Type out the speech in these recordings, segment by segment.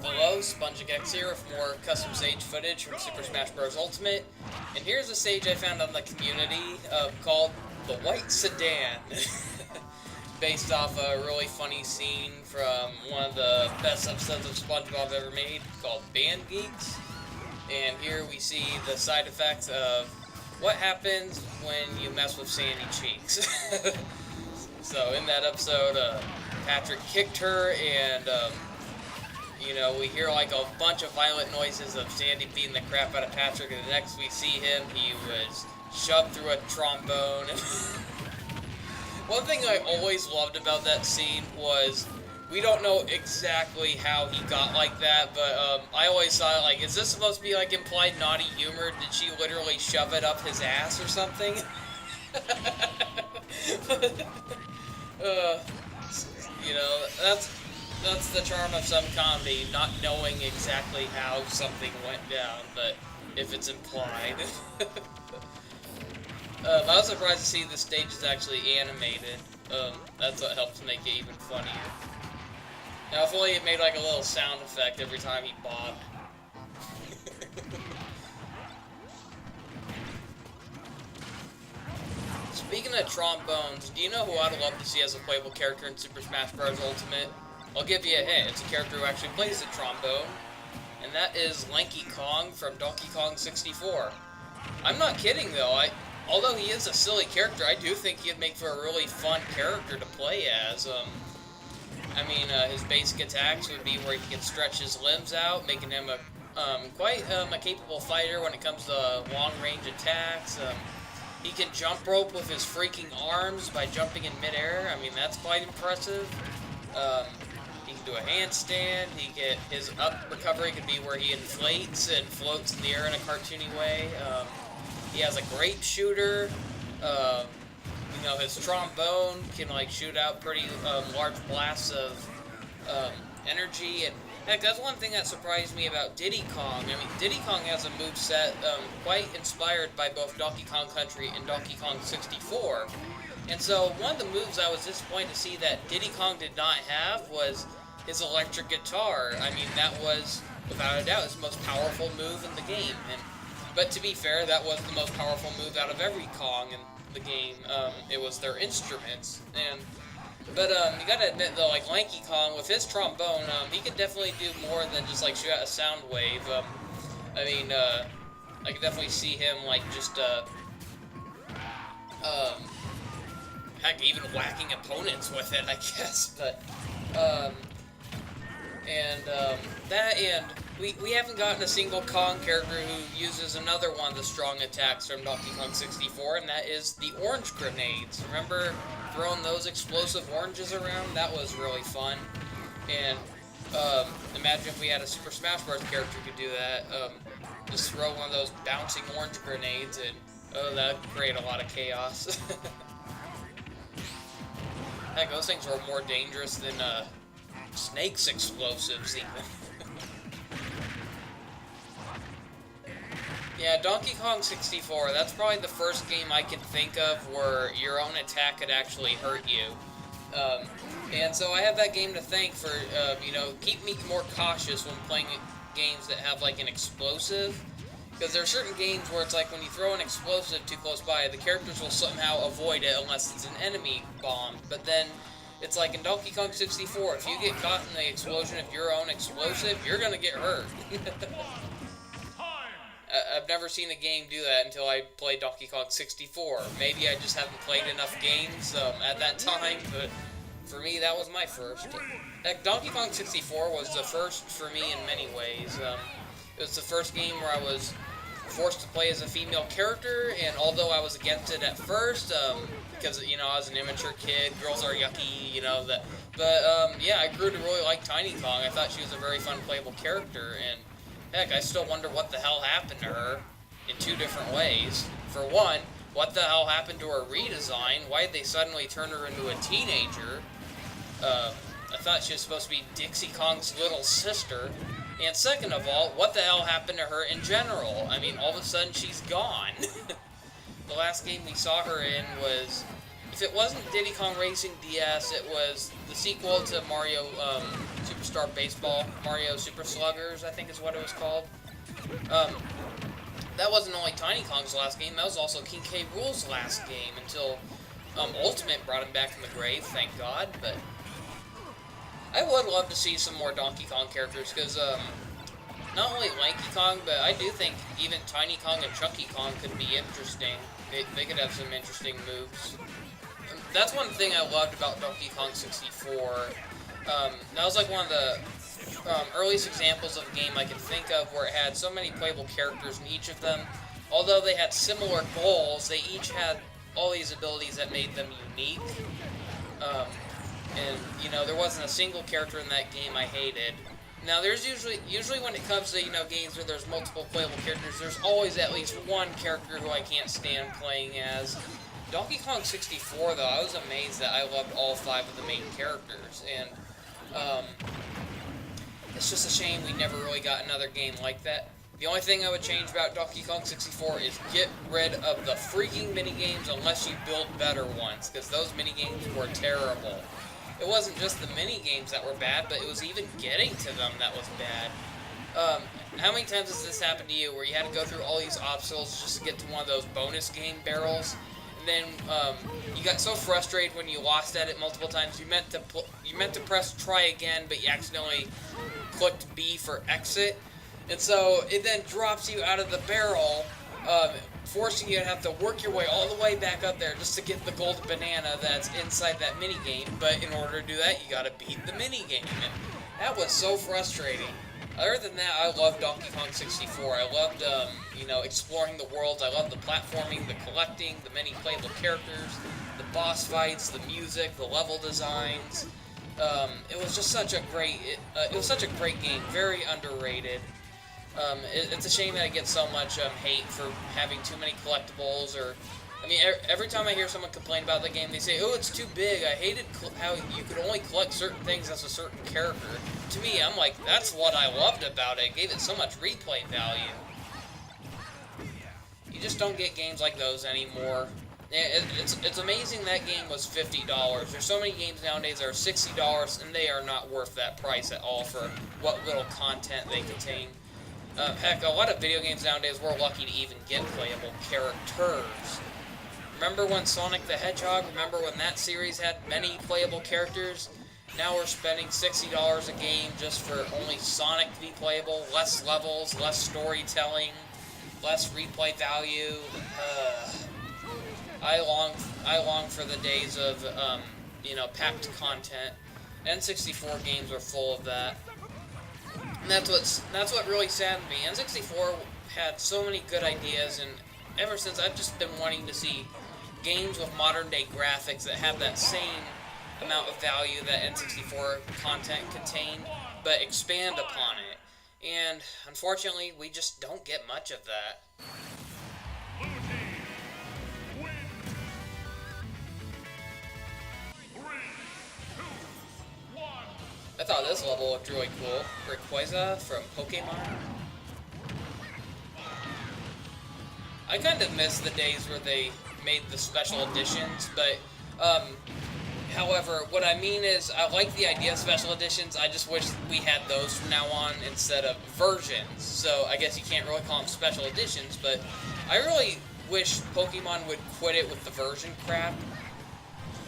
Hello, SpongeX here with more custom stage footage from Super Smash Bros. Ultimate. And here's a stage I found on the community called The White Sedan. Based off a really funny scene from one of the best episodes of SpongeBob ever made called Band Geeks. And here we see the side effects of what happens when you mess with Sandy Cheeks. So in that episode, Patrick kicked her and you know, we hear like a bunch of violent noises of Sandy beating the crap out of Patrick, and the next we see him, he was shoved through a trombone. One thing I always loved about that scene was, we don't know exactly how he got like that, but I always thought, like, is this supposed to be like implied naughty humor? Did she literally shove it up his ass or something? You know, that's the charm of some comedy, not knowing exactly how something went down, but if it's implied. I was surprised to see the stage is actually animated. That's what helps make it even funnier. Now, if only it made like a little sound effect every time he bobbed. Speaking of trombones, do you know who I'd love to see as a playable character in Super Smash Bros. Ultimate? I'll give you a hint. It's a character who actually plays the trombone, and that is Lanky Kong from Donkey Kong 64. I'm not kidding though. Although he is a silly character, I do think he'd make for a really fun character to play as. I mean, his basic attacks would be where he can stretch his limbs out, making him quite a capable fighter when it comes to long-range attacks. He can jump rope with his freaking arms by jumping in midair. I mean, that's quite impressive. He can do a handstand. His up recovery could be where he inflates and floats in the air in a cartoony way. He has a grape shooter. You know, his trombone can like shoot out pretty large blasts of energy. And heck, that's one thing that surprised me about Diddy Kong. I mean, Diddy Kong has a moveset quite inspired by both Donkey Kong Country and Donkey Kong 64. And so, one of the moves I was disappointed to see that Diddy Kong did not have was his electric guitar. I mean, that was, without a doubt, his most powerful move in the game. But to be fair, that was the most powerful move out of every Kong in the game. It was their instruments. But you gotta admit though, like Lanky Kong, with his trombone, he can definitely do more than just like shoot out a sound wave. I mean, I can definitely see him like just, heck, even whacking opponents with it, I guess. But, we haven't gotten a single Kong character who uses another one of the strong attacks from Donkey Kong 64, and that is the orange grenades. Remember throwing those explosive oranges around? That was really fun. And, imagine if we had a Super Smash Bros. Character who could do that. Just throw one of those bouncing orange grenades, and, oh, that would create a lot of chaos. Heck, those things were more dangerous than, Snake's explosives, even. Yeah, Donkey Kong 64, that's probably the first game I can think of where your own attack could actually hurt you. And so I have that game to thank for, you know, keep me more cautious when playing games that have, like, an explosive. Because there are certain games where it's like when you throw an explosive too close by, the characters will somehow avoid it unless it's an enemy bomb. But then, it's like in Donkey Kong 64, if you get caught in the explosion of your own explosive, you're gonna get hurt. I've never seen a game do that until I played Donkey Kong 64. Maybe I just haven't played enough games at that time, but for me, that was my first. Heck, Donkey Kong 64 was the first for me in many ways. It was the first game where I was forced to play as a female character, and although I was against it at first, because, you know, I was an immature kid, girls are yucky, you know, that. But, yeah, I grew to really like Tiny Kong. I thought she was a very fun, playable character, and heck, I still wonder what the hell happened to her in two different ways. For one, what the hell happened to her redesign? Why did they suddenly turn her into a teenager? I thought she was supposed to be Dixie Kong's little sister. And second of all, what the hell happened to her in general? I mean, all of a sudden she's gone. The last game we saw her in was, if it wasn't Diddy Kong Racing DS, it was the sequel to Mario Super Superstar Baseball, Mario Super Sluggers, I think is what it was called. That wasn't only Tiny Kong's last game, that was also King K. Rool's last game until Ultimate brought him back from the grave, thank God. But I would love to see some more Donkey Kong characters, because not only Lanky Kong, but I do think even Tiny Kong and Chunky Kong could be interesting. They could have some interesting moves. That's one thing I loved about Donkey Kong 64. That was like one of the earliest examples of a game I can think of where it had so many playable characters in each of them. Although they had similar goals, they each had all these abilities that made them unique. And, you know, there wasn't a single character in that game I hated. Now, there's usually when it comes to, you know, games where there's multiple playable characters, there's always at least one character who I can't stand playing as. Donkey Kong 64, though, I was amazed that I loved all 5 of the main characters, and it's just a shame we never really got another game like that. The only thing I would change about Donkey Kong 64 is get rid of the freaking minigames unless you build better ones, because those minigames were terrible. It wasn't just the minigames that were bad, but it was even getting to them that was bad. How many times has this happened to you, where you had to go through all these obstacles just to get to one of those bonus game barrels? Then you got so frustrated when you lost at it multiple times. You meant to press try again, but you accidentally clicked B for exit, and so it then drops you out of the barrel, forcing you to have to work your way all the way back up there just to get the gold banana that's inside that mini game. But in order to do that, you got to beat the mini game, and that was so frustrating. Other than that, I loved Donkey Kong 64. I loved, you know, exploring the worlds. I loved the platforming, the collecting, the many playable characters, the boss fights, the music, the level designs. It was just such a great, it was such a great game. Very underrated. It's a shame that it gets so much hate for having too many collectibles, or, I mean, every time I hear someone complain about the game, they say, oh, it's too big. I hated how you could only collect certain things as a certain character. To me, I'm like, that's what I loved about it. It gave it so much replay value. You just don't get games like those anymore. It's amazing that game was $50. There's so many games nowadays that are $60, and they are not worth that price at all for what little content they contain. Heck, a lot of video games nowadays, we're lucky to even get playable characters. Remember when Sonic the Hedgehog, remember when that series had many playable characters? Now we're spending $60 a game just for only Sonic to be playable, less levels, less storytelling, less replay value. I long for the days of, you know, packed content. N64 games are full of that. And that's what really saddened me. N64 had so many good ideas, and ever since I've just been wanting to see games with modern day graphics that have that same amount of value that N64 content contained, but expand upon it. And unfortunately, we just don't get much of that. I thought this level looked really cool. Rayquaza from Pokemon. I kind of miss the days where they made the special editions, but, however, what I mean is, I like the idea of special editions, I just wish we had those from now on instead of versions. So, I guess you can't really call them special editions, but I really wish Pokemon would quit it with the version crap.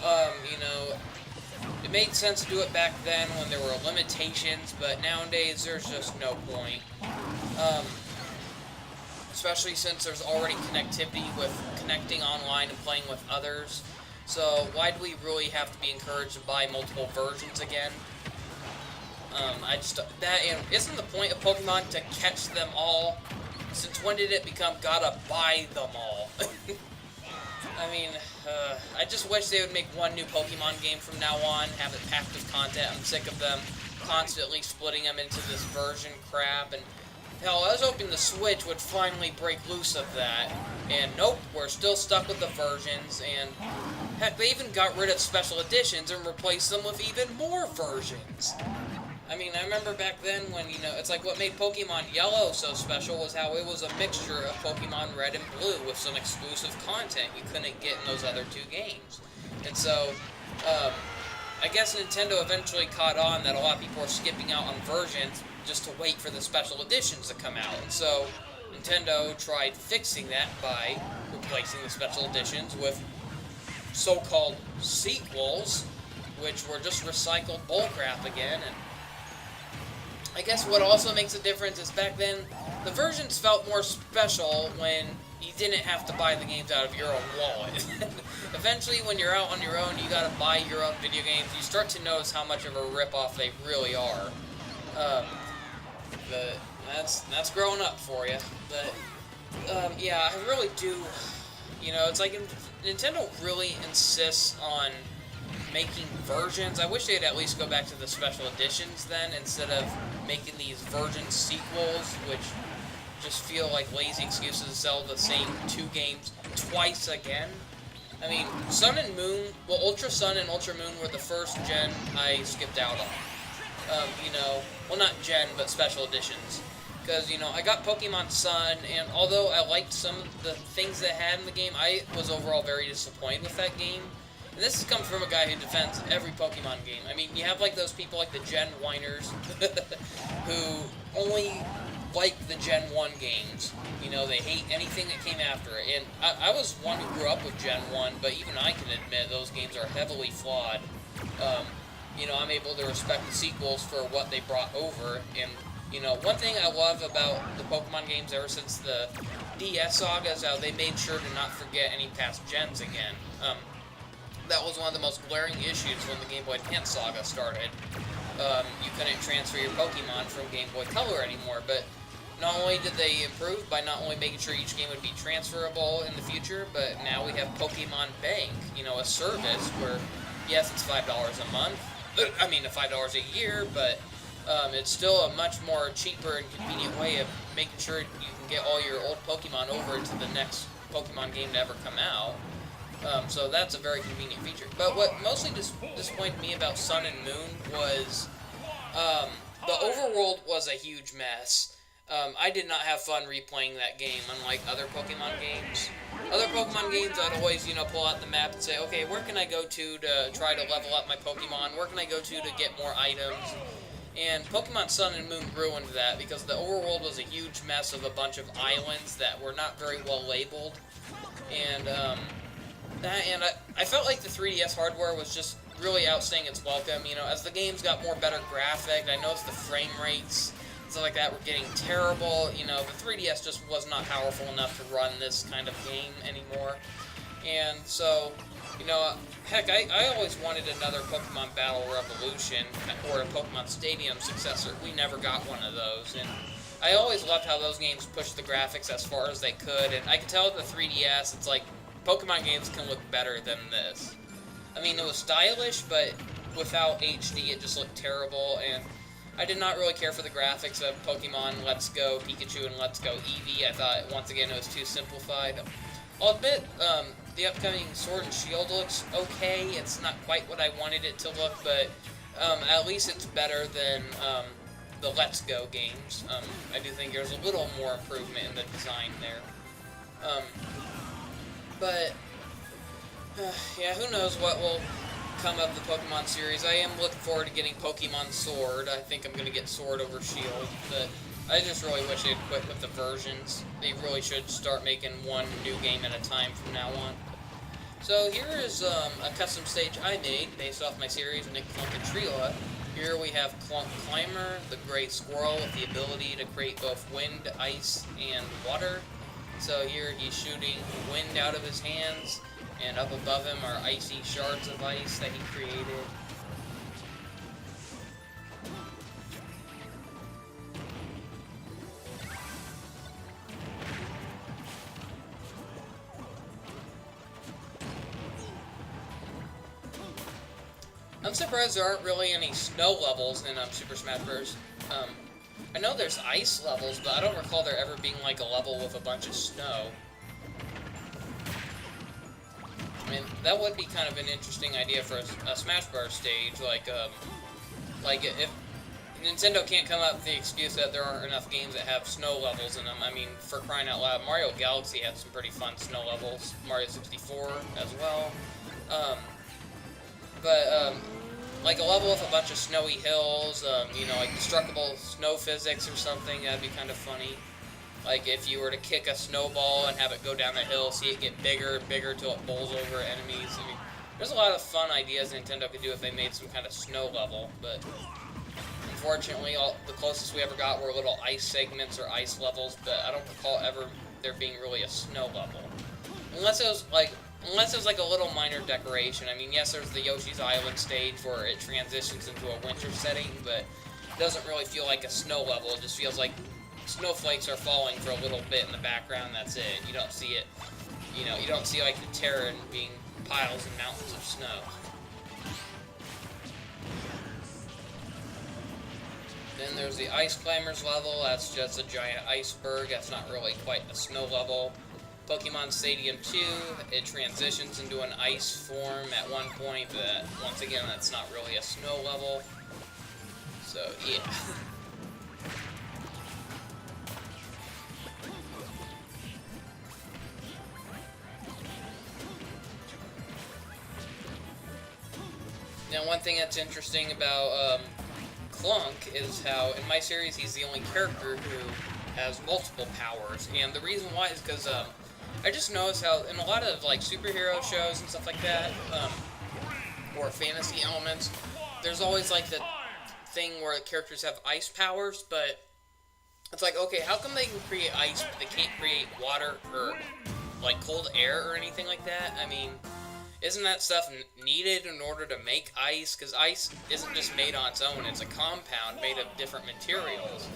You know, it made sense to do it back then when there were limitations, but nowadays there's just no point. Especially since there's already connectivity with connecting online and playing with others. So why do we really have to be encouraged to buy multiple versions again? Isn't the point of Pokemon to catch them all? Since when did it become gotta buy them all? I mean, I just wish they would make one new Pokemon game from now on, have it packed with content. I'm sick of them constantly splitting them into this version crap, and hell, I was hoping the Switch would finally break loose of that, and nope, we're still stuck with the versions, and heck, they even got rid of special editions and replaced them with even more versions. I mean, I remember back then when, you know, it's like what made Pokemon Yellow so special was how it was a mixture of Pokemon Red and Blue with some exclusive content you couldn't get in those other two games. And so, I guess Nintendo eventually caught on that a lot of people are skipping out on versions just to wait for the special editions to come out. And so Nintendo tried fixing that by replacing the special editions with so-called sequels, which were just recycled bullcrap again. And I guess what also makes a difference is back then, the versions felt more special when you didn't have to buy the games out of your own wallet. Eventually, when you're out on your own, you gotta buy your own video games. You start to notice how much of a rip-off they really are. But that's growing up for you. But yeah, I really do. You know, it's like Nintendo really insists on making versions. I wish they'd at least go back to the special editions then, instead of making these version sequels, which just feel like lazy excuses to sell the same 2 games twice again. I mean, Sun and Moon, well, Ultra Sun and Ultra Moon were the first gen I skipped out on. You know, well, not gen, but special editions. Because, you know, I got Pokemon Sun, and although I liked some of the things that it had in the game, I was overall very disappointed with that game. And this comes from a guy who defends every Pokemon game. I mean, you have, like, those people like the Gen whiners who only like the Gen 1 games. You know, they hate anything that came after it. And I was one who grew up with Gen 1, but even I can admit those games are heavily flawed. You know, I'm able to respect the sequels for what they brought over. And, you know, one thing I love about the Pokemon games ever since the DS saga is how they made sure to not forget any past gens again. That was one of the most glaring issues when the Game Boy Advance saga started. You couldn't transfer your Pokemon from Game Boy Color anymore, but not only did they improve by not only making sure each game would be transferable in the future, but now we have Pokemon Bank, you know, a service where, yes, it's $5 a month, I mean, $5 a year, but it's still a much more cheaper and convenient way of making sure you can get all your old Pokemon over to the next Pokemon game to ever come out. So that's a very convenient feature. But what mostly disappointed me about Sun and Moon was the overworld was a huge mess. I did not have fun replaying that game, unlike other Pokemon games. Other Pokemon games, I'd always, you know, pull out the map and say, okay, where can I go to try to level up my Pokemon? Where can I go to get more items? And Pokemon Sun and Moon ruined that because the overworld was a huge mess of a bunch of islands that were not very well labeled. And I felt like the 3DS hardware was just really outstaying its welcome. You know, as the games got more better graphic, I noticed the frame rates, stuff like that, were getting terrible. You know, the 3DS just was not powerful enough to run this kind of game anymore. And so, you know, heck, I always wanted another Pokemon Battle Revolution or a Pokemon Stadium successor. We never got one of those, and I always loved how those games pushed the graphics as far as they could, and I could tell with the 3DS, it's like, Pokemon games can look better than this. I mean, it was stylish, but without HD, it just looked terrible, and I did not really care for the graphics of Pokemon Let's Go Pikachu and Let's Go Eevee. I thought, once again, it was too simplified. I'll admit, the upcoming Sword and Shield looks okay. It's not quite what I wanted it to look, but at least it's better than the Let's Go games. I do think there's a little more improvement in the design there. But, yeah, who knows what will come of the Pokemon series. I am looking forward to getting Pokemon Sword. I think I'm going to get Sword over Shield, but I just really wish they'd quit with the versions. They really should start making one new game at a time from now on. So here is a custom stage I made based off my series, Nick Clunk and Trila. Here we have Clunk Climber, the Great Squirrel with the ability to create both wind, ice, and water. So here he's shooting wind out of his hands, and up above him are icy shards of ice that he created. I'm surprised there aren't really any snow levels in Super Smash Bros. I know there's ice levels, but I don't recall there ever being like a level with a bunch of snow. I mean, that would be kind of an interesting idea for a Smash Bros. Stage, like if Nintendo can't come up with the excuse that there aren't enough games that have snow levels in them. I mean, for crying out loud, Mario Galaxy had some pretty fun snow levels, Mario 64 as well. like a level with a bunch of snowy hills, you know, like destructible snow physics or something. That'd be kind of funny. Like if you were to kick a snowball and have it go down the hill, see it get bigger and bigger till it bowls over enemies. I mean, there's a lot of fun ideas Nintendo could do if they made some kind of snow level, but unfortunately, the closest we ever got were little ice segments or ice levels, but I don't recall ever there being really a snow level. Unless it was like a little minor decoration. I mean, yes, there's the Yoshi's Island stage where it transitions into a winter setting, but it doesn't really feel like a snow level. It just feels like snowflakes are falling for a little bit in the background. That's it. You don't see it. You know, you don't see like the Terran being piles and mountains of snow. Then there's the Ice Climbers level. That's just a giant iceberg. That's not really quite a snow level. Pokemon Stadium 2, it transitions into an ice form at one point, but once again, that's not really a snow level. So, yeah. Now, one thing that's interesting about Clunk is how, in my series, he's the only character who has multiple powers, and the reason why is because I just noticed how in a lot of like superhero shows and stuff like that, or fantasy elements, there's always like the thing where the characters have ice powers, but it's like, okay, how come they can create ice but they can't create water or like cold air or anything like that? I mean, isn't that stuff needed in order to make ice? Because ice isn't just made on its own, it's a compound made of different materials,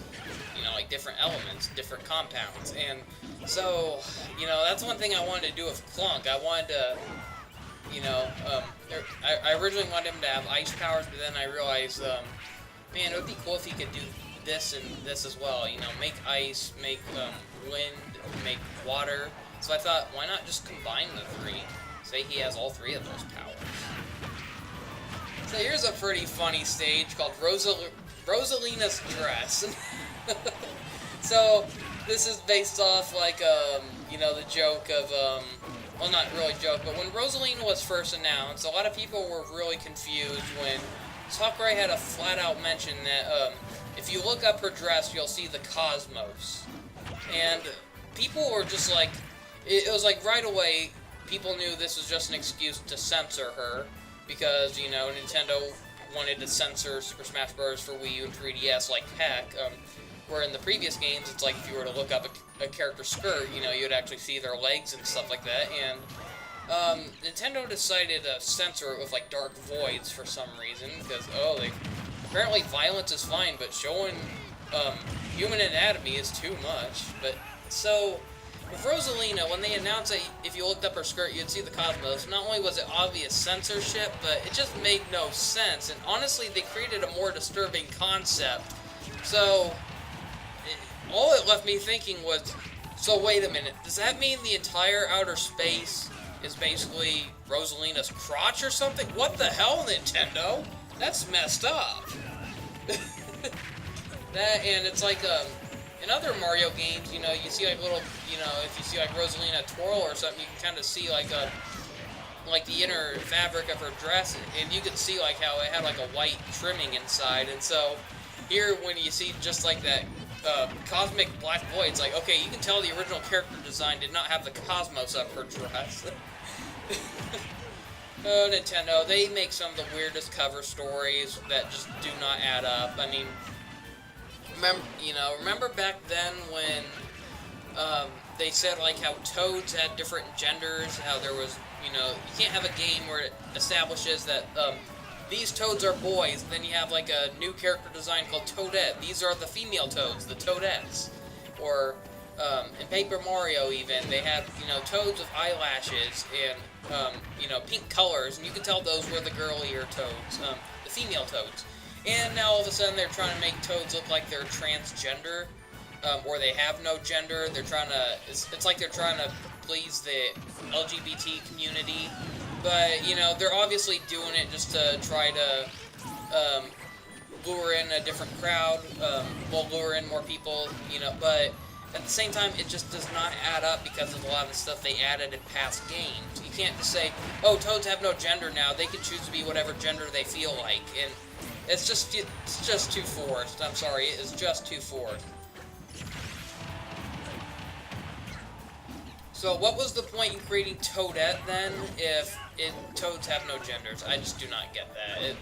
you know, like different elements, different compounds. And so, you know, that's one thing I wanted to do with Clunk. I wanted to, you know, I originally wanted him to have ice powers, but then I realized, man, it would be cool if he could do this and this as well, you know, make ice, make wind, make water. So I thought, why not just combine the three? Say he has all three of those powers. So here's a pretty funny stage called Rosalina's Dress. So this is based off like you know, the joke of well, not really joke, but when Rosalina was first announced, a lot of people were really confused when Sakurai had a flat-out mention that if you look up her dress, you'll see the cosmos, and people were just like, it was like right away. People knew this was just an excuse to censor her, because, you know, Nintendo wanted to censor Super Smash Bros. For Wii U and 3DS like heck, where in the previous games, it's like if you were to look up a character's skirt, you know, you'd actually see their legs and stuff like that, and Nintendo decided to censor it with, like, dark voids for some reason, because, apparently violence is fine, but showing human anatomy is too much. But, so with Rosalina, when they announced that if you looked up her skirt, you'd see the cosmos, not only was it obvious censorship, but it just made no sense. And honestly, they created a more disturbing concept. So, all it left me thinking was, so wait a minute, does that mean the entire outer space is basically Rosalina's crotch or something? What the hell, Nintendo? That's messed up. That, and it's like, in other Mario games, you know, you see like little, you know, if you see like Rosalina twirl or something, you can kind of see like the inner fabric of her dress, and you can see like how it had like a white trimming inside. And so here, when you see just like that cosmic black void, it's like, okay, you can tell the original character design did not have the cosmos up her dress. Oh, Nintendo, they make some of the weirdest cover stories that just do not add up. I mean, remember back then when they said like how toads had different genders, how there was, you know, you can't have a game where it establishes that these toads are boys, then you have like a new character design called Toadette. These are the female toads, the Toadettes. Or in Paper Mario even, they had, you know, toads with eyelashes and, you know, pink colors, and you could tell those were the girlier toads, the female toads. And now all of a sudden they're trying to make toads look like they're transgender, or they have no gender. They're trying to, it's like they're trying to please the LGBT community. But, you know, they're obviously doing it just to try to lure in a different crowd, lure in more people, you know. But at the same time, it just does not add up because of a lot of the stuff they added in past games. You can't just say, oh, Toads have no gender now, they can choose to be whatever gender they feel like, and it's just too forced. I'm sorry, it is just too forced. So what was the point in creating Toadette then, if Toads have no genders? I just do not get that.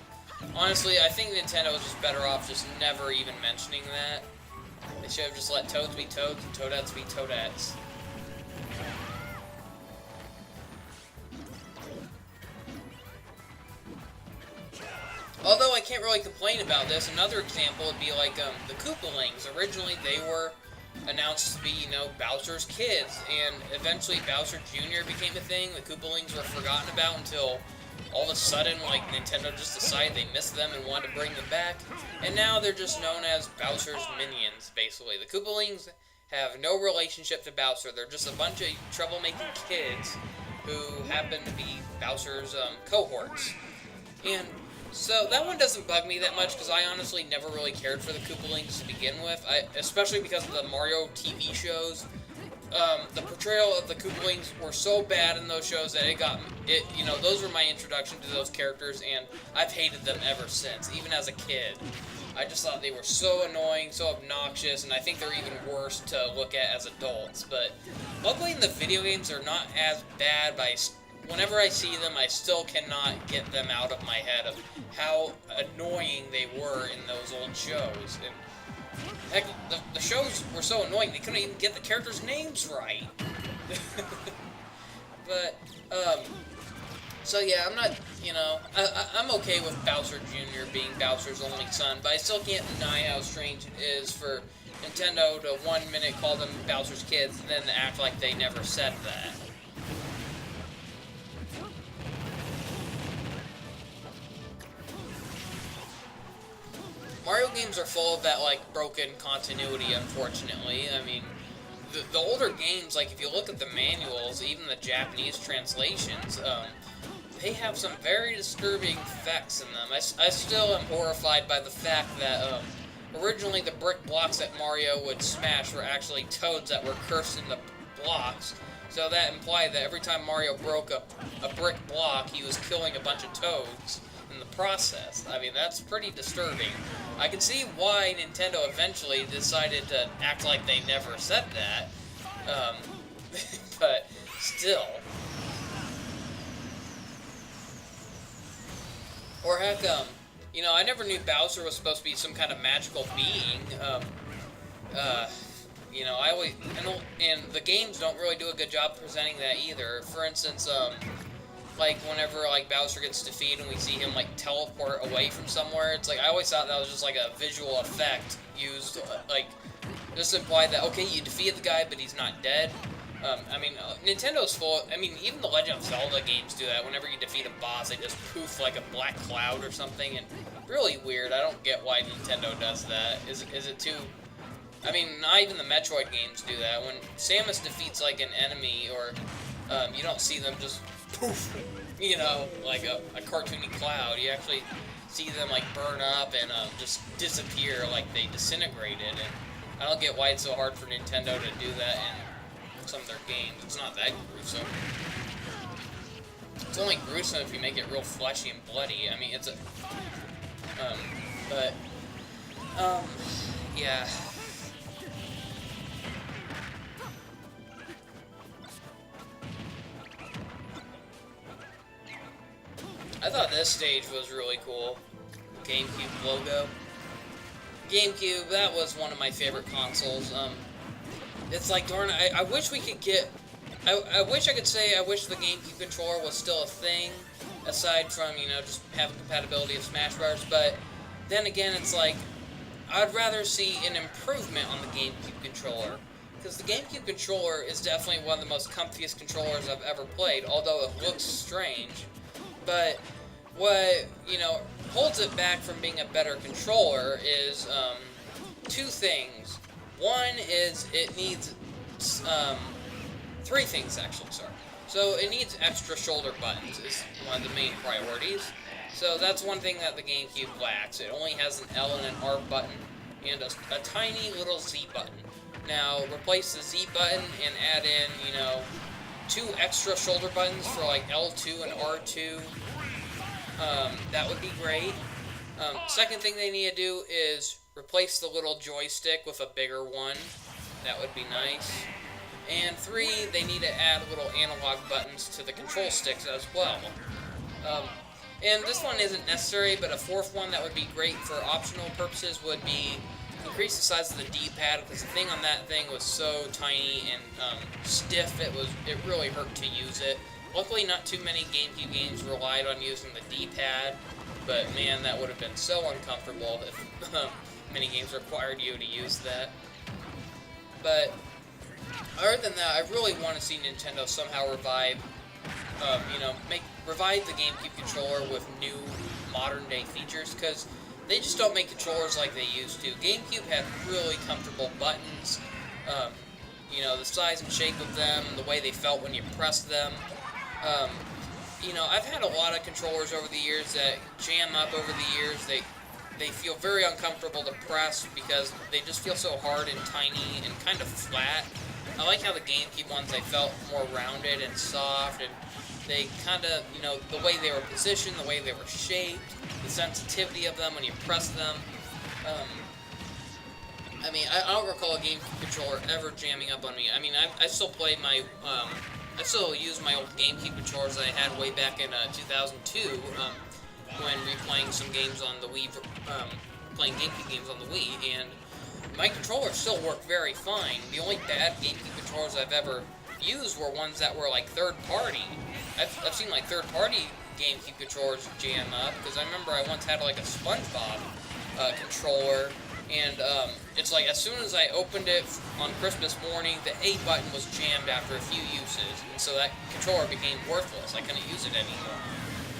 Honestly, I think Nintendo was just better off just never even mentioning that. They should have just let Toads be Toads and Toadettes be Toadettes. Although I can't really complain about this, another example would be like the Koopalings. Originally, they were announced to be, you know, Bowser's kids, and eventually Bowser Jr. became a thing. The Koopalings were forgotten about until all of a sudden, like, Nintendo just decided they missed them and wanted to bring them back, and now they're just known as Bowser's minions, basically. The Koopalings have no relationship to Bowser. They're just a bunch of troublemaking kids who happen to be Bowser's cohorts. And so that one doesn't bug me that much because I honestly never really cared for the Koopalings to begin with, especially because of the Mario TV shows. The portrayal of the Koopalings were so bad in those shows that you know, those were my introduction to those characters, and I've hated them ever since, even as a kid. I just thought they were so annoying, so obnoxious, and I think they're even worse to look at as adults. But luckily in the video games, they're not as bad, but whenever I see them, I still cannot get them out of my head of how annoying they were in those old shows. And heck, the shows were so annoying, they couldn't even get the characters' names right. But, so yeah, I'm not, you know, I'm okay with Bowser Jr. being Bowser's only son, but I still can't deny how strange it is for Nintendo to 1 minute call them Bowser's kids, and then act like they never said that. Mario games are full of that, like, broken continuity, unfortunately. I mean, the older games, like, if you look at the manuals, even the Japanese translations, they have some very disturbing effects in them. I still am horrified by the fact that, originally the brick blocks that Mario would smash were actually toads that were cursed in the blocks. So that implied that every time Mario broke a brick block, he was killing a bunch of toads in the process. I mean, that's pretty disturbing. I can see why Nintendo eventually decided to act like they never said that, but still. Or heck, you know, I never knew Bowser was supposed to be some kind of magical being. You know, and the games don't really do a good job presenting that either. For instance, like, whenever, like, Bowser gets defeated and we see him, like, teleport away from somewhere, it's like, I always thought that was just, like, a visual effect used, like, just implied that, okay, you defeated the guy, but he's not dead. I mean, Nintendo's full, I mean, even the Legend of Zelda games do that. Whenever you defeat a boss, they just poof like a black cloud or something, and really weird. I don't get why Nintendo does that. Is it too... I mean, not even the Metroid games do that. When Samus defeats, like, an enemy, or, you don't see them just poof, you know, like a cartoony cloud. You actually see them, like, burn up and just disappear like they disintegrated, and I don't get why it's so hard for Nintendo to do that in some of their games. It's not that gruesome. It's only gruesome if you make it real fleshy and bloody. I mean, it's a... yeah. I thought this stage was really cool. GameCube logo. GameCube, that was one of my favorite consoles. It's like, darn, I wish we could get... I wish I could say I wish the GameCube controller was still a thing, aside from, you know, just having compatibility of Smash Bros. But then again, it's like, I'd rather see an improvement on the GameCube controller. Because the GameCube controller is definitely one of the most comfiest controllers I've ever played, although it looks strange. But what, you know, holds it back from being a better controller is two things. One is it needs three things, actually, sorry. So it needs extra shoulder buttons is one of the main priorities. So that's one thing that the GameCube lacks. It only has an L and an R button and a tiny little Z button. Now, replace the Z button and add in, you know, 2 extra shoulder buttons for like L2 and R2. That would be great. Second thing they need to do is replace the little joystick with a bigger one. That would be nice. And 3, they need to add little analog buttons to the control sticks as well. And this one isn't necessary, but a 4th one that would be great for optional purposes would be increase the size of the D-pad, because the thing on that thing was so tiny and stiff, it really hurt to use it. Luckily, not too many GameCube games relied on using the D-pad, but man, that would have been so uncomfortable if many games required you to use that. But other than that, I really want to see Nintendo somehow revive the GameCube controller with new modern-day features, because they just don't make controllers like they used to. GameCube had really comfortable buttons, you know, the size and shape of them, the way they felt when you pressed them. You know, I've had a lot of controllers over the years that jam up over the years. They feel very uncomfortable to press because they just feel so hard and tiny and kind of flat. I like how the GameCube ones, they felt more rounded and soft, and they kind of, you know, the way they were positioned, the way they were shaped, the sensitivity of them when you press them. I mean, I don't recall a GameCube controller ever jamming up on me. I mean, I still play my, I still use my old GameCube controllers that I had way back in 2002 when replaying some games on the Wii, playing GameCube games on the Wii, and my controllers still work very fine. The only bad GameCube controllers I've ever used were ones that were like third-party. I've seen like third-party GameCube controllers jam up, because I remember I once had like a SpongeBob controller, and it's like as soon as I opened it on Christmas morning, the A button was jammed after a few uses, and so that controller became worthless. I couldn't use it anymore.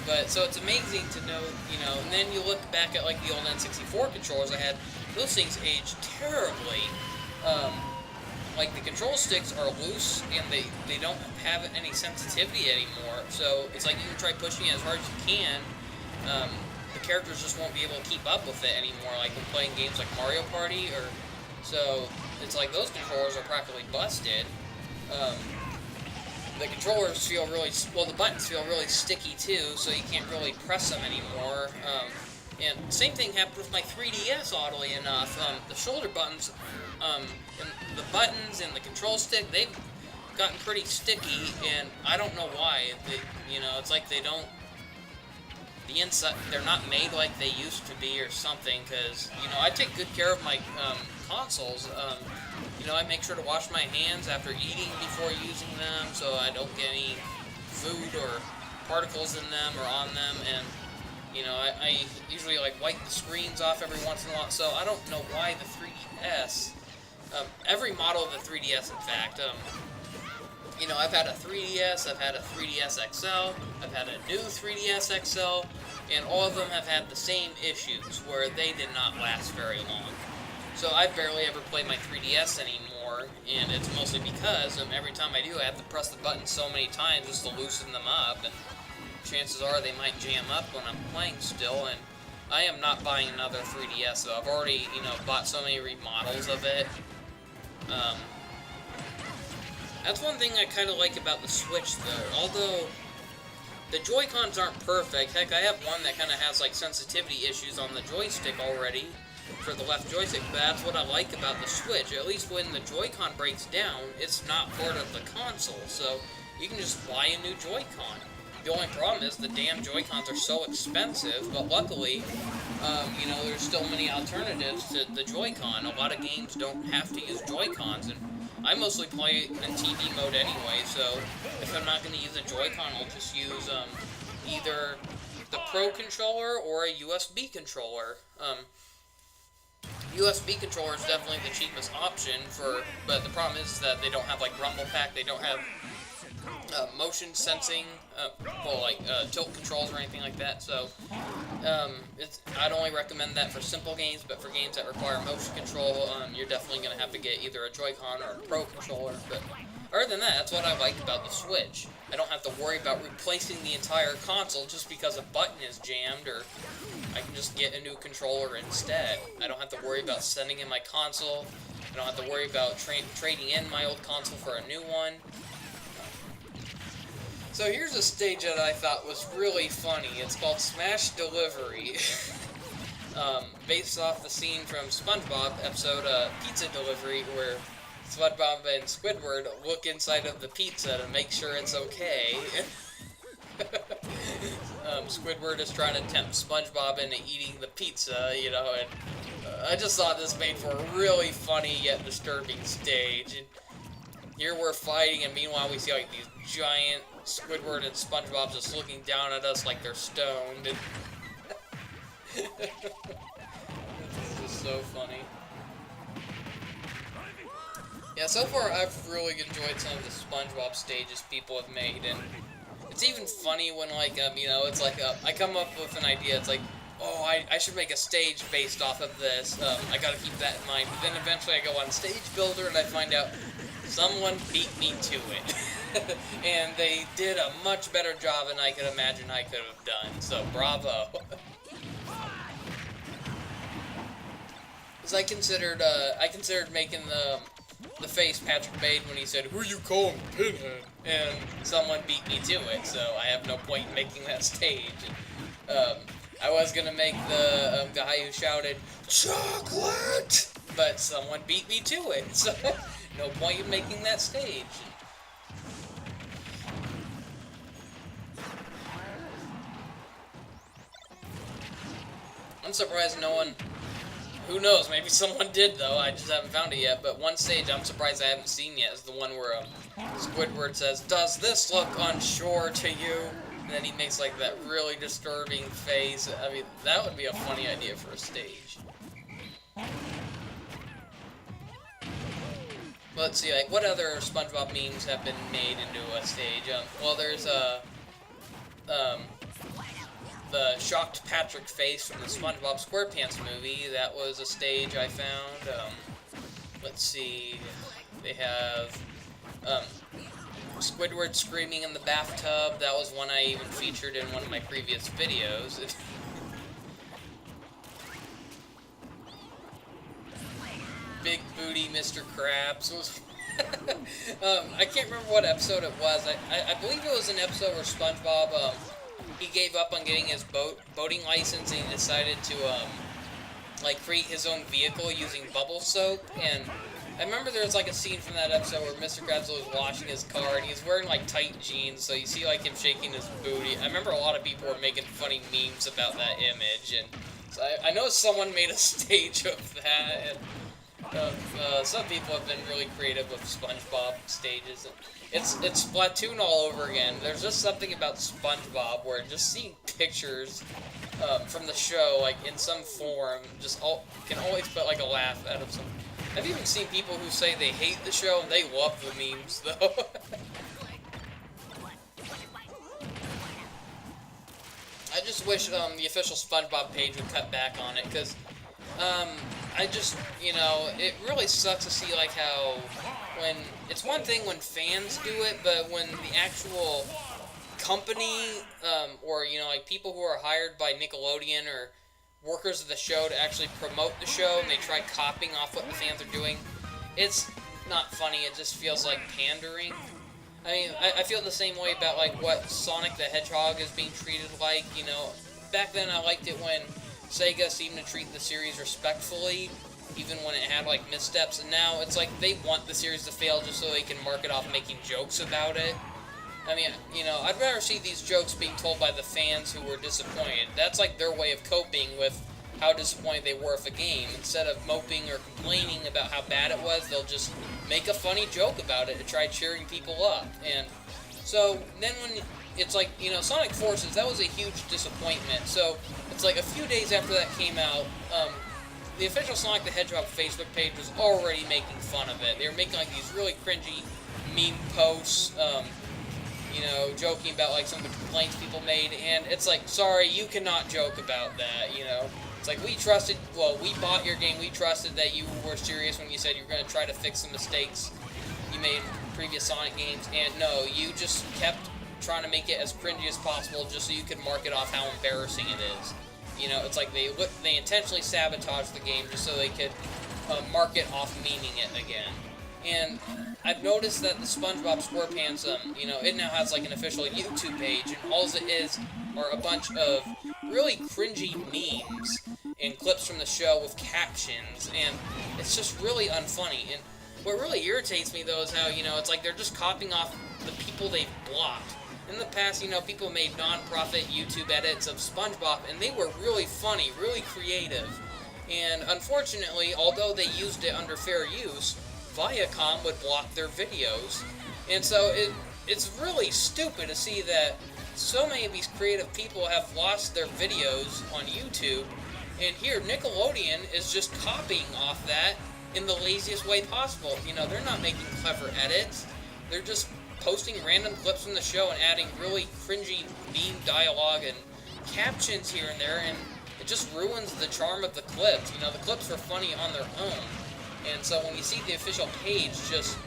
But so it's amazing to know, you know, and then you look back at like the old N64 controllers I had, those things age terribly. Like the control sticks are loose and they don't have any sensitivity anymore, so it's like you can try pushing it as hard as you can, the characters just won't be able to keep up with it anymore, like when playing games like Mario Party, or so it's like those controllers are practically busted. The controllers feel really, well, the buttons feel really sticky too, so you can't really press them anymore. And same thing happened with my 3DS, oddly enough. The shoulder buttons, and the buttons and the control stick, they've gotten pretty sticky, and I don't know why. You know, it's like they don't, the inside, they're not made like they used to be or something, because, you know, I take good care of my consoles. You know, I make sure to wash my hands after eating before using them, so I don't get any food or particles in them or on them, and, you know, I usually, like, wipe the screens off every once in a while, so I don't know why the 3DS, every model of the 3DS, in fact, you know, I've had a 3DS, I've had a 3DS XL, I've had a new 3DS XL, and all of them have had the same issues, where they did not last very long. So I barely ever play my 3DS anymore, and it's mostly because every time I do, I have to press the button so many times just to loosen them up, and chances are they might jam up when I'm playing still, and I am not buying another 3DS, so I've already, you know, bought so many remodels of it. That's one thing I kind of like about the Switch, though. Although the Joy-Cons aren't perfect, heck, I have one that kind of has, like, sensitivity issues on the joystick already for the left joystick, but that's what I like about the Switch. At least when the Joy-Con breaks down, it's not part of the console, so you can just buy a new Joy-Con. The only problem is the damn Joy-Cons are so expensive, but luckily, you know, there's still many alternatives to the Joy-Con. A lot of games don't have to use Joy-Cons, and I mostly play in TV mode anyway, so if I'm not going to use a Joy-Con, I'll just use either the Pro controller or a USB controller. USB controller is definitely the cheapest option but the problem is that they don't have like Rumble Pack, they don't have motion sensing, tilt controls or anything like that, so I'd only recommend that for simple games, but for games that require motion control, you're definitely going to have to get either a Joy-Con or a Pro controller. But other than that, that's what I like about the Switch. I don't have to worry about replacing the entire console just because a button is jammed, or I can just get a new controller instead. I don't have to worry about sending in my console I don't have to worry about trading in my old console for a new one. So here's a stage that I thought was really funny. It's called Smash Delivery. Based off the scene from SpongeBob episode Pizza Delivery, where SpongeBob and Squidward look inside of the pizza to make sure it's okay. Squidward is trying to tempt SpongeBob into eating the pizza, you know, and I just thought this made for a really funny yet disturbing stage. And here we're fighting, and meanwhile we see like these giant Squidward and SpongeBob just looking down at us like they're stoned. And it's just so funny. Yeah, so far I've really enjoyed some of the SpongeBob stages people have made, and it's even funny when, like, you know, it's like, I come up with an idea, it's like, oh, I should make a stage based off of this, I gotta keep that in mind, but then eventually I go on Stage Builder and I find out someone beat me to it, and they did a much better job than I could imagine I could have done, so bravo. Because I considered making the face Patrick made when he said, "Who you calling Pinhead?" and someone beat me to it, so I have no point in making that stage. I was gonna make the guy who shouted, "Chocolate!" but someone beat me to it, so no point in making that stage. I'm surprised no one... Who knows, maybe someone did though, I just haven't found it yet, but one stage I'm surprised I haven't seen yet is the one where Squidward says, "Does this look unsure to you?" And then he makes like that really disturbing face. I mean, that would be a funny idea for a stage. Let's see, like, what other SpongeBob memes have been made into a stage? Well, there's the shocked Patrick face from the SpongeBob SquarePants movie. That was a stage I found. Let's see, they have Squidward screaming in the bathtub. That was one I even featured in one of my previous videos. Big booty Mr. Krabs was... I can't remember what episode it was. I believe it was an episode where SpongeBob, he gave up on getting his boating license and he decided to, like, create his own vehicle using bubble soap. And I remember there was, like, a scene from that episode where Mr. Krabs was washing his car and he was wearing, like, tight jeans, so you see, like, him shaking his booty. I remember a lot of people were making funny memes about that image, and so I know someone made a stage of that, and some people have been really creative with SpongeBob stages. It's Splatoon all over again. There's just something about SpongeBob where just seeing pictures from the show, like, in some form, just can always put, like, a laugh out of some. I've even seen people who say they hate the show and they love the memes, though. I just wish the official SpongeBob page would cut back on it, because I just, you know, it really sucks to see, like, how when it's one thing when fans do it, but when the actual company, or, you know, like, people who are hired by Nickelodeon or workers of the show to actually promote the show, and they try copying off what the fans are doing, it's not funny. It just feels like pandering. I mean, I feel the same way about, like, what Sonic the Hedgehog is being treated like, you know. Back then I liked it when Sega seemed to treat the series respectfully, even when it had, like, missteps, and now it's like they want the series to fail just so they can mark it off making jokes about it. I mean, you know, I'd rather see these jokes being told by the fans who were disappointed. That's like their way of coping with how disappointed they were with a game. Instead of moping or complaining about how bad it was, they'll just make a funny joke about it to try cheering people up. And so then when it's like, you know, Sonic Forces, that was a huge disappointment. So it's like a few days after that came out, the official Sonic the Hedgehog Facebook page was already making fun of it. They were making, like, these really cringy meme posts, you know, joking about, like, some of the complaints people made, and it's like, sorry, you cannot joke about that, you know. It's like, we bought your game, we trusted that you were serious when you said you were going to try to fix the mistakes you made in previous Sonic games, and no, you just kept trying to make it as cringy as possible just so you could mark it off how embarrassing it is. You know, it's like they intentionally sabotaged the game just so they could market off meaning it again. And I've noticed that the SpongeBob SquarePants, you know, it now has like an official YouTube page, and all it is are a bunch of really cringy memes and clips from the show with captions, and it's just really unfunny. And what really irritates me, though, is how, you know, it's like they're just copying off the people they've blocked. In the past, you know, people made non-profit YouTube edits of SpongeBob, and they were really funny, really creative. And unfortunately, although they used it under fair use, Viacom would block their videos. And so it's really stupid to see that so many of these creative people have lost their videos on YouTube, and here Nickelodeon is just copying off that in the laziest way possible. You know, they're not making clever edits. They're just posting random clips from the show and adding really cringy meme dialogue and captions here and there, and it just ruins the charm of the clips. You know, the clips were funny on their own. And so when you see the official page just,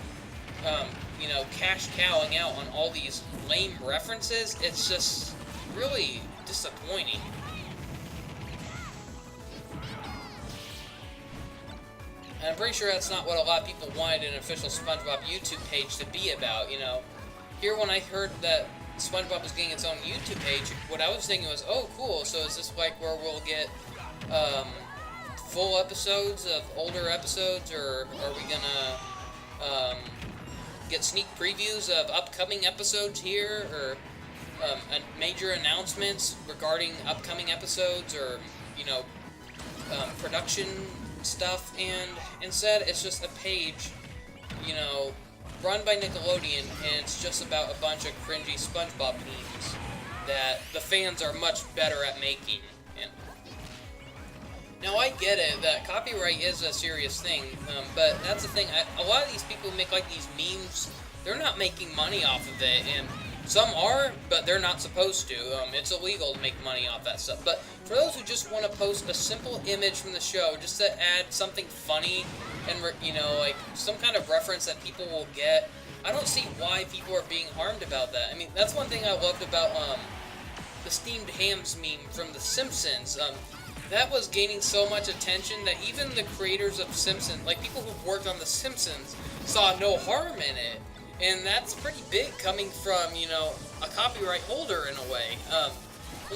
you know, cash cowing out on all these lame references, it's just really disappointing. And I'm pretty sure that's not what a lot of people wanted an official SpongeBob YouTube page to be about, you know. Here, when I heard that SpongeBob was getting its own YouTube page, what I was thinking was, oh, cool, so is this like where we'll get, full episodes of older episodes, or are we gonna get sneak previews of upcoming episodes here, or major announcements regarding upcoming episodes, or, you know, production stuff? And instead it's just a page, you know, run by Nickelodeon, and it's just about a bunch of cringy SpongeBob memes that the fans are much better at making. And now, I get it that copyright is a serious thing, but that's the thing. A lot of these people who make like these memes, they're not making money off of it, and some are, but they're not supposed to. It's illegal to make money off that stuff. But for those who just want to post a simple image from the show, just to add something funny and, you know, like some kind of reference that people will get, I don't see why people are being harmed about that. I mean, that's one thing I loved about the steamed hams meme from The Simpsons. That was gaining so much attention that even the creators of Simpsons, like people who worked on The Simpsons, saw no harm in it. And that's pretty big coming from, you know, a copyright holder in a way. Well,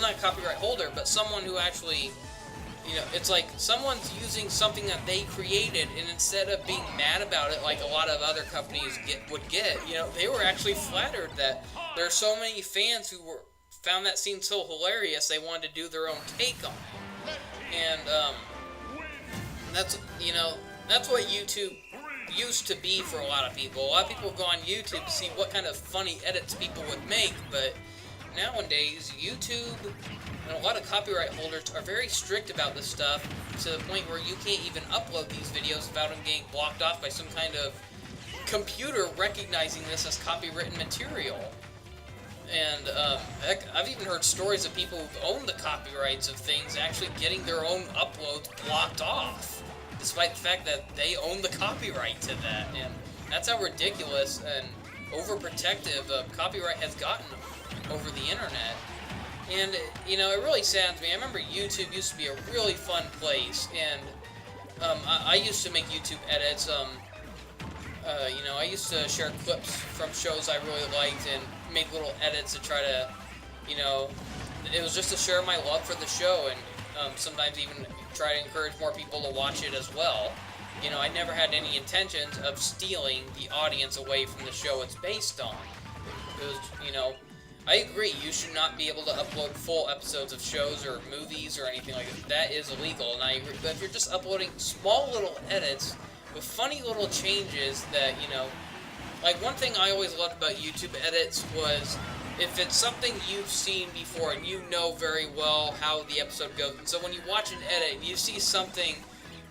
not a copyright holder, but someone who actually, you know, it's like someone's using something that they created, and instead of being mad about it like a lot of other companies would get, you know, they were actually flattered that there are so many fans who found that scene so hilarious they wanted to do their own take on it. And that's, you know, that's what YouTube used to be for a lot of people. A lot of people go on YouTube to see what kind of funny edits people would make, but nowadays YouTube and a lot of copyright holders are very strict about this stuff, to the point where you can't even upload these videos without them getting blocked off by some kind of computer recognizing this as copywritten material. And heck, I've even heard stories of people who've owned the copyrights of things actually getting their own uploads blocked off, despite the fact that they own the copyright to that. And that's how ridiculous and overprotective copyright has gotten over the internet. And, you know, it really saddens me. I remember YouTube used to be a really fun place, and I used to make YouTube edits. You know, I used to share clips from shows I really liked and make little edits to try to, you know, it was just to share my love for the show, and sometimes even try to encourage more people to watch it as well. You know, I never had any intentions of stealing the audience away from the show it's based on. It was, you know, I agree, you should not be able to upload full episodes of shows or movies or anything like that. That is illegal, and I agree. But if you're just uploading small little edits with funny little changes that, you know, like one thing I always loved about YouTube edits was if it's something you've seen before and you know very well how the episode goes, and so when you watch an edit and you see something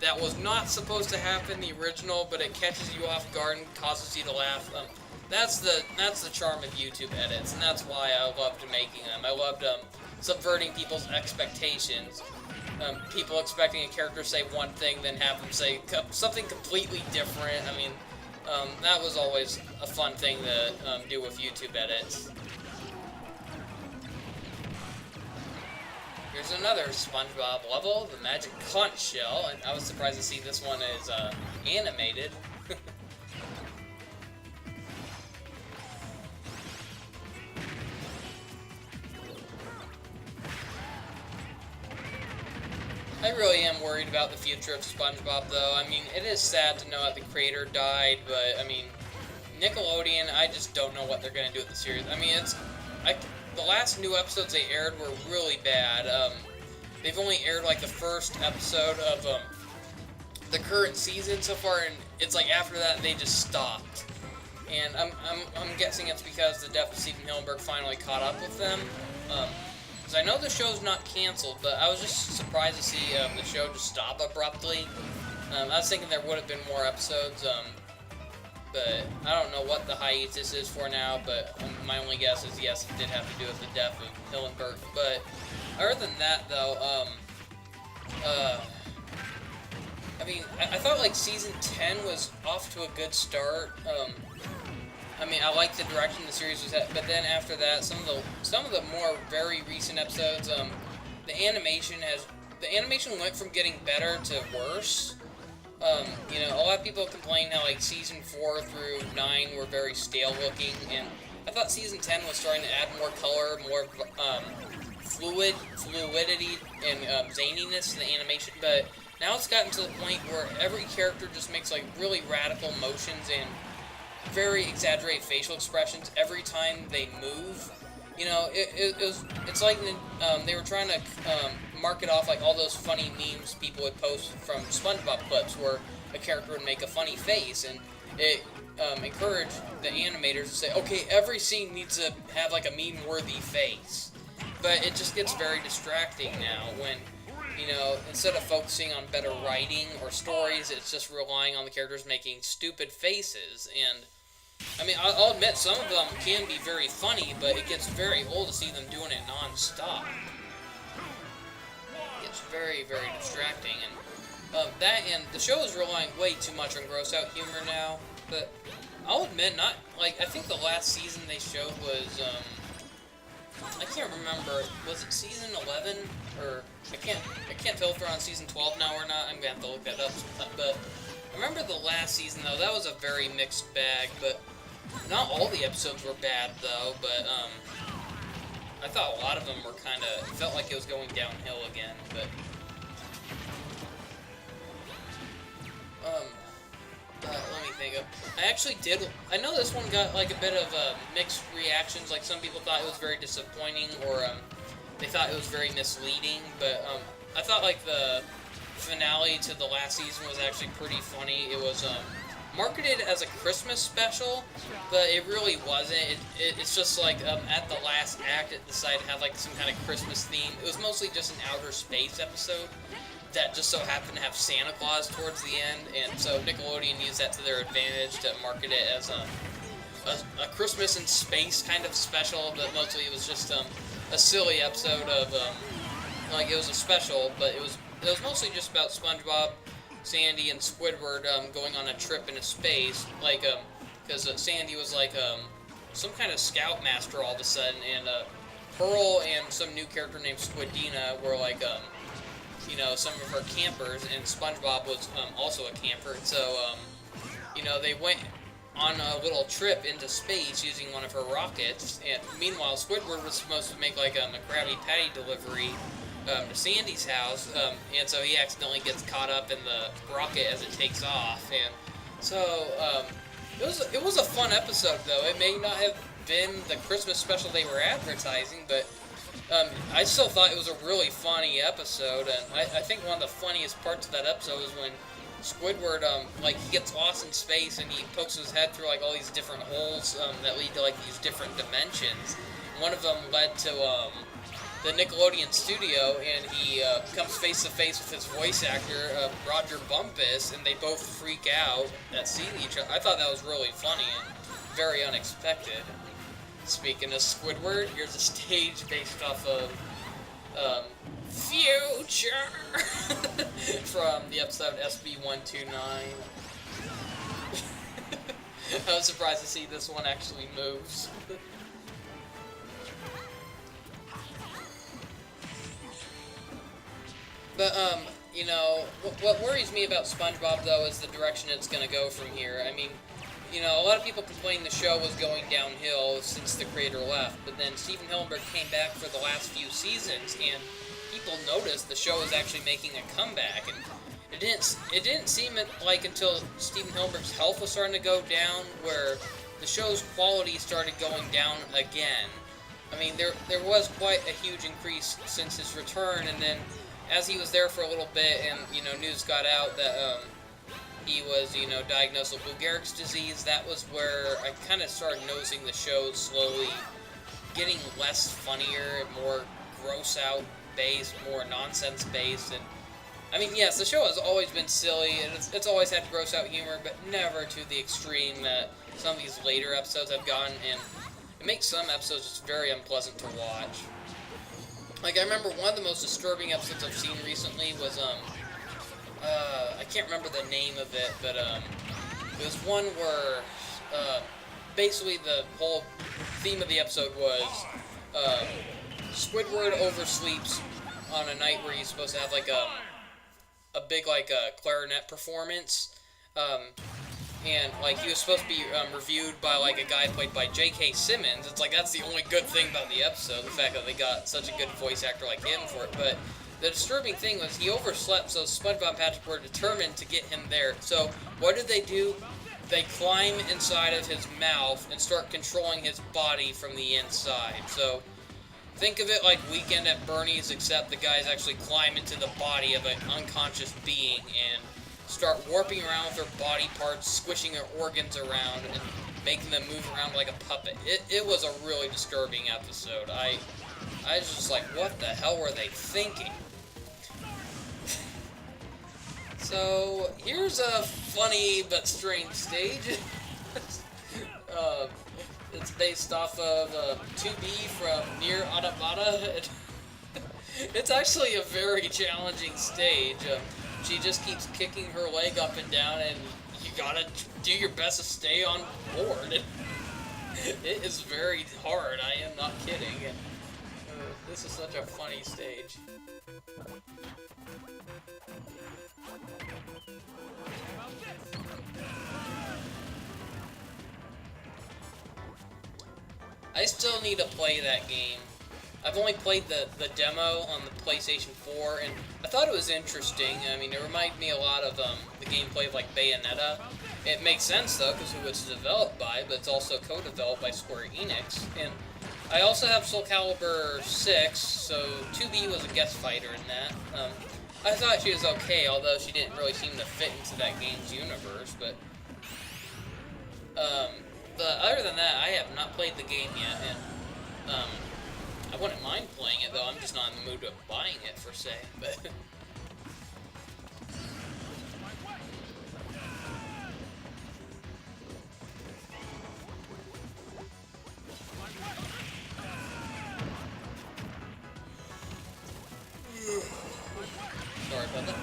that was not supposed to happen in the original, but it catches you off guard and causes you to laugh, that's the charm of YouTube edits, and that's why I loved making them. I loved subverting people's expectations. People expecting a character to say one thing, then have them say something completely different. I mean, that was always a fun thing to do with YouTube edits. Here's another SpongeBob level, the Magic Conch Shell, and I was surprised to see this one is animated. I really am worried about the future of SpongeBob, though. I mean, it is sad to know that the creator died, but, I mean, Nickelodeon, I just don't know what they're going to do with the series. I mean, the last new episodes they aired were really bad. They've only aired, like, the first episode of the current season so far, and it's like after that they just stopped. And I'm guessing it's because the death of Stephen Hillenburg finally caught up with them. Because I know the show's not canceled, but I was just surprised to see the show just stop abruptly. I was thinking there would have been more episodes, but I don't know what the hiatus is for now, but my only guess is yes, it did have to do with the death of Hillenburg. But other than that, though, I mean, I thought like season 10 was off to a good start. I mean, I like the direction the series was at, but then after that, some of the more very recent episodes, the animation went from getting better to worse. You know, a lot of people complain how like season 4 through 9 were very stale looking, and I thought season 10 was starting to add more color, more fluidity, and zaniness to the animation. But now it's gotten to the point where every character just makes like really radical motions and very exaggerated facial expressions every time they move. You know, it's like they were trying to market off like all those funny memes people would post from SpongeBob clips where a character would make a funny face, and it encouraged the animators to say, okay, every scene needs to have like a meme-worthy face. But it just gets very distracting now when, you know, instead of focusing on better writing or stories, it's just relying on the characters making stupid faces. And I mean, I'll admit some of them can be very funny, but it gets very old to see them doing it non-stop. It gets very, very distracting, and and the show is relying way too much on gross-out humor now. But I'll admit, I think the last season they showed was I can't remember. Was it season 11 or I can't tell if they're on season 12 now or not. I'm gonna have to look that up. But I remember the last season, though, that was a very mixed bag, but not all the episodes were bad, though, but, I thought a lot of them were felt like it was going downhill again, but, let me think of, I know this one got, like, a bit of, mixed reactions, like, some people thought it was very disappointing, or, they thought it was very misleading, but, I thought, like, the finale to the last season was actually pretty funny. It was marketed as a Christmas special, but it really wasn't. It's just like at the last act it decided to have like some kind of Christmas theme. It was mostly just an outer space episode that just so happened to have Santa Claus towards the end, and so Nickelodeon used that to their advantage to market it as a Christmas in space kind of special, but mostly it was just a silly episode of like it was a special, but it was mostly just about SpongeBob, Sandy, and Squidward going on a trip into space, like, because Sandy was, like, some kind of scoutmaster all of a sudden, and Pearl and some new character named Squidina were, like, you know, some of her campers, and SpongeBob was also a camper, so, you know, they went on a little trip into space using one of her rockets, and meanwhile, Squidward was supposed to make, like, a Krabby Patty delivery to Sandy's house, and so he accidentally gets caught up in the rocket as it takes off, and so it was a fun episode, though. It may not have been the Christmas special they were advertising, but I still thought it was a really funny episode, and I think one of the funniest parts of that episode is when Squidward, like, he gets lost in space, and he pokes his head through, like, all these different holes that lead to, like, these different dimensions. One of them led to the Nickelodeon studio, and he comes face to face with his voice actor, Roger Bumpus, and they both freak out at seeing each other. I thought that was really funny and very unexpected. Speaking of Squidward, here's a stage based off of Future from the episode SB129. I was surprised to see this one actually moves. But, you know, what worries me about SpongeBob, though, is the direction it's going to go from here. I mean, you know, a lot of people complained the show was going downhill since the creator left, but then Stephen Hillenburg came back for the last few seasons, and people noticed the show was actually making a comeback, and it didn't seem like until Stephen Hillenburg's health was starting to go down where the show's quality started going down again. I mean, there was quite a huge increase since his return, and then as he was there for a little bit, and you know, news got out that he was, you know, diagnosed with Lou Gehrig's disease, that was where I kind of started noticing the show slowly getting less funnier, more gross out based, more nonsense based, and I mean, yes, the show has always been silly, and it's always had gross out humor, but never to the extreme that some of these later episodes have gone, and it makes some episodes just very unpleasant to watch. Like, I remember one of the most disturbing episodes I've seen recently was, I can't remember the name of it, but, it was one where, basically the whole theme of the episode was, Squidward oversleeps on a night where he's supposed to have, like, a big, like, clarinet performance, and, like, he was supposed to be reviewed by, like, a guy played by J.K. Simmons. It's like, that's the only good thing about the episode, the fact that they got such a good voice actor like him for it. But the disturbing thing was he overslept, so SpongeBob and Patrick were determined to get him there. So what did they do? They climb inside of his mouth and start controlling his body from the inside. So think of it like Weekend at Bernie's, except the guys actually climb into the body of an unconscious being and start warping around with their body parts, squishing their organs around, and making them move around like a puppet. It was a really disturbing episode. I was just like, what the hell were they thinking? So, here's a funny but strange stage. It's based off of 2B from Nier Automata. It's actually a very challenging stage. She just keeps kicking her leg up and down, and you gotta do your best to stay on board. It is very hard, I am not kidding. This is such a funny stage. I still need to play that game. I've only played the demo on the PlayStation 4, and I thought it was interesting. I mean, it reminded me a lot of the gameplay of, like, Bayonetta. It makes sense, though, because who it's developed by, but it's also co-developed by Square Enix. And I also have Soul Calibur 6, so 2B was a guest fighter in that. I thought she was okay, although she didn't really seem to fit into that game's universe, but other than that, I have not played the game yet, and I wouldn't mind playing it, though. I'm just not in the mood of buying it, per se, but sorry about that.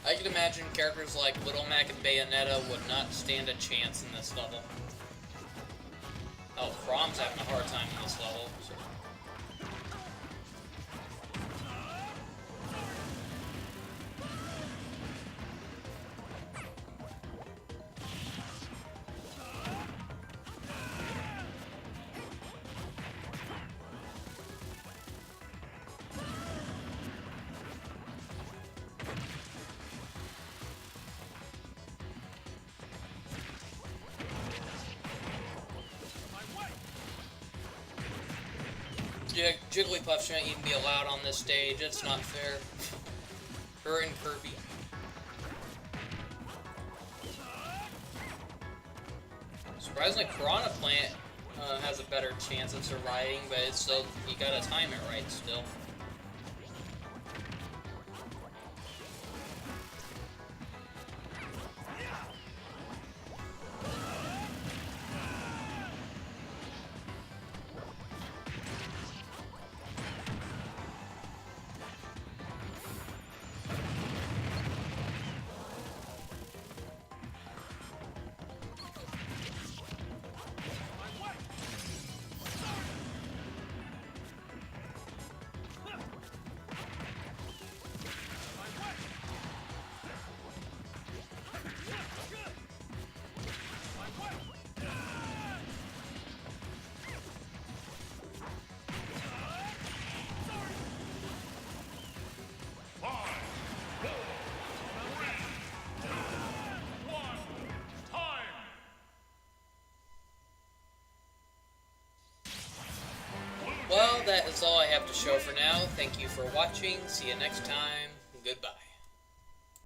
I can imagine characters like Little Mac and Bayonetta would not stand a chance in this level. Oh, Chrom's having a hard time in this level. So. Yeah, Jigglypuff shouldn't even be allowed on this stage. It's not fair. Her and Kirby. Surprisingly, Piranha Plant has a better chance of surviving, but it's still, you gotta time it right still. that is all I have to show for now. Thank you for watching. See you next time. Goodbye.